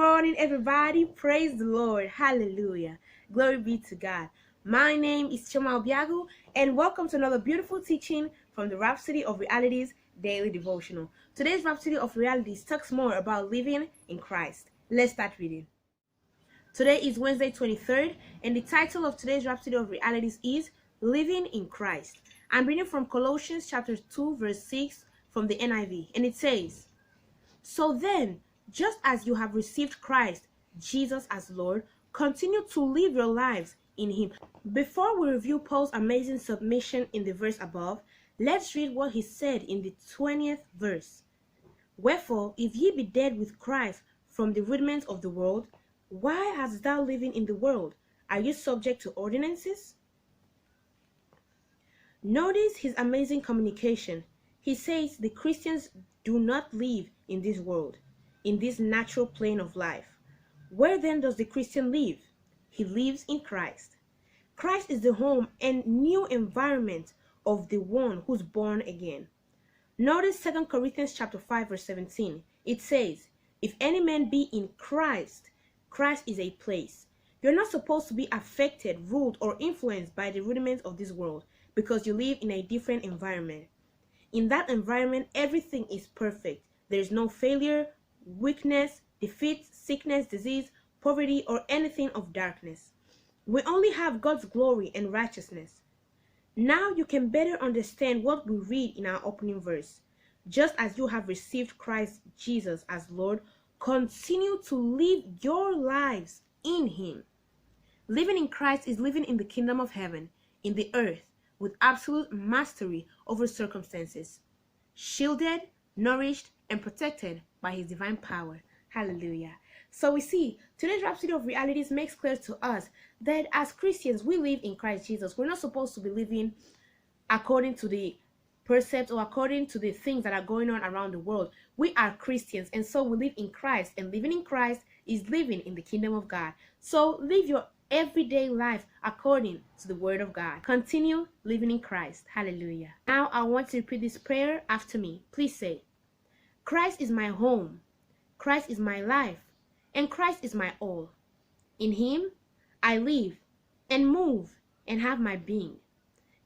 morning, everybody. Praise the Lord. Hallelujah. Glory be to God. My name is Chioma Obiagwu, and welcome to another beautiful teaching from the Rhapsody of Realities daily devotional. Today's Rhapsody of Realities talks more about living in Christ. Let's start reading. Today is Wednesday 23rd, and the title of today's Rhapsody of Realities is Living in Christ. I'm reading from Colossians chapter 2, verse 6 from the NIV, and it says, "So then, just as you have received Christ Jesus as Lord, continue to live your lives in Him." Before we review Paul's amazing submission in the verse above, let's read what he said in the 20th verse. "Wherefore, if ye be dead with Christ from the rudiments of the world, why hast thou living in the world? Are you subject to ordinances?" Notice his amazing communication. He says the Christians do not live in this world, in this natural plane of life. Where then does the Christian live? He lives in Christ. Christ is the home and new environment of the one who's born again. Notice 2 Corinthians chapter 5 verse 17. It says, "If any man be in Christ, Christ is a place." You're not supposed to be affected, ruled, or influenced by the rudiments of this world because you live in a different environment. In that environment, everything is perfect. There is no failure, weakness, defeat, sickness, disease, poverty, or anything of darkness. We only have God's glory and righteousness. Now you can better understand what we read in our opening verse. Just as you have received Christ Jesus as Lord, continue to live your lives in Him. Living in Christ is living in the kingdom of heaven, in the earth, with absolute mastery over circumstances, shielded, nourished, and protected by His divine power. Hallelujah. So we see, today's Rhapsody of Realities makes clear to us that as Christians, we live in Christ Jesus. We're not supposed to be living according to the precepts or according to the things that are going on around the world. We are Christians, and so we live in Christ, and living in Christ is living in the kingdom of God. So live your everyday life according to the word of God. Continue living in Christ. Hallelujah. Now I want to repeat this prayer after me. Please say, "Christ is my home, Christ is my life, and Christ is my all. In Him I live and move and have my being.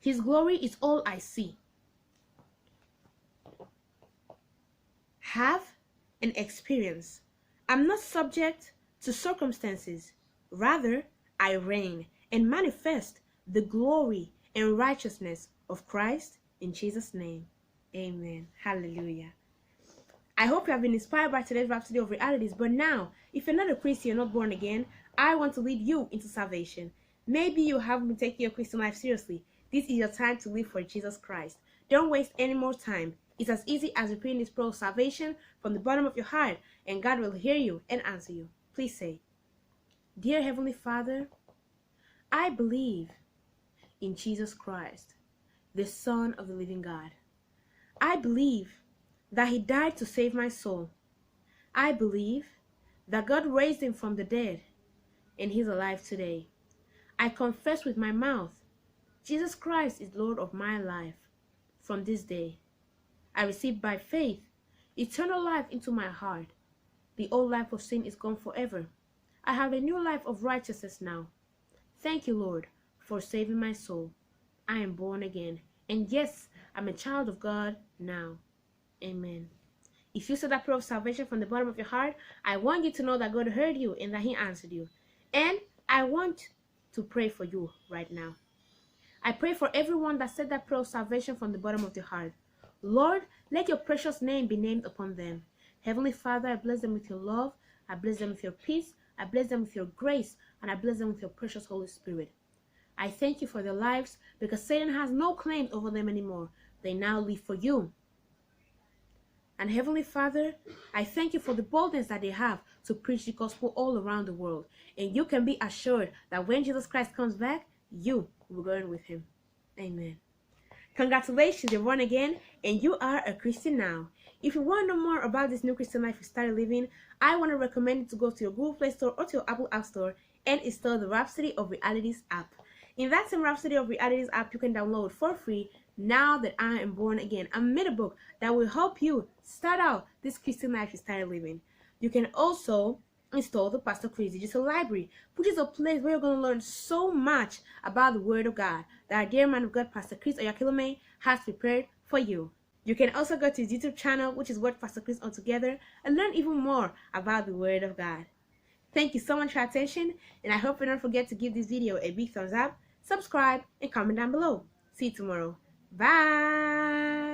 His glory is all I see, have and experience. I'm not subject to circumstances. Rather, I reign and manifest the glory and righteousness of Christ in Jesus' name. Amen." Hallelujah. I hope you have been inspired by today's Rhapsody of Realities. But now, if you're not a Christian, you're not born again, I want to lead you into salvation. Maybe you haven't been taking your Christian life seriously. This is your time to live for Jesus Christ. Don't waste any more time. It's as easy as repeating this prayer of salvation from the bottom of your heart, and God will hear you and answer you. Please say, "Dear Heavenly Father, I believe in Jesus Christ, the Son of the living God. I believe that He died to save my soul. I believe that God raised Him from the dead, and He's alive today. I confess with my mouth, Jesus Christ is Lord of my life. From this day, I receive by faith eternal life into my heart. The old life of sin is gone forever. I have a new life of righteousness now. Thank you, Lord, for saving my soul. I am born again, and yes, I'm a child of God now. Amen." If you said that prayer of salvation from the bottom of your heart, I want you to know that God heard you and that He answered you. And I want to pray for you right now. I pray for everyone that said that prayer of salvation from the bottom of their heart. Lord, let your precious name be named upon them. Heavenly Father, I bless them with your love. I bless them with your peace. I bless them with your grace. And I bless them with your precious Holy Spirit. I thank you for their lives because Satan has no claim over them anymore. They now live for you. And Heavenly Father, I thank you for the boldness that they have to preach the gospel all around the world. And you can be assured that when Jesus Christ comes back, you will go in with Him. Amen. Congratulations, you're born again and you are a Christian now. If you want to know more about this new Christian life you started living, I want to recommend you to go to your Google Play Store or to your Apple App Store and install the Rhapsody of Realities app. In that same Rhapsody of Realities app, you can download for free Now That I Am Born Again, a mini book that will help you start out this Christian life you started living. You can also install the Pastor Chris Digital Library, which is a place where you're going to learn so much about the Word of God that our dear man of God, Pastor Chris Oyakhilome, has prepared for you. You can also go to his YouTube channel, which is Word Pastor Chris Altogether, and learn even more about the Word of God. Thank you so much for your attention, and I hope you don't forget to give this video a big thumbs up, subscribe, and comment down below. See you tomorrow. Bye!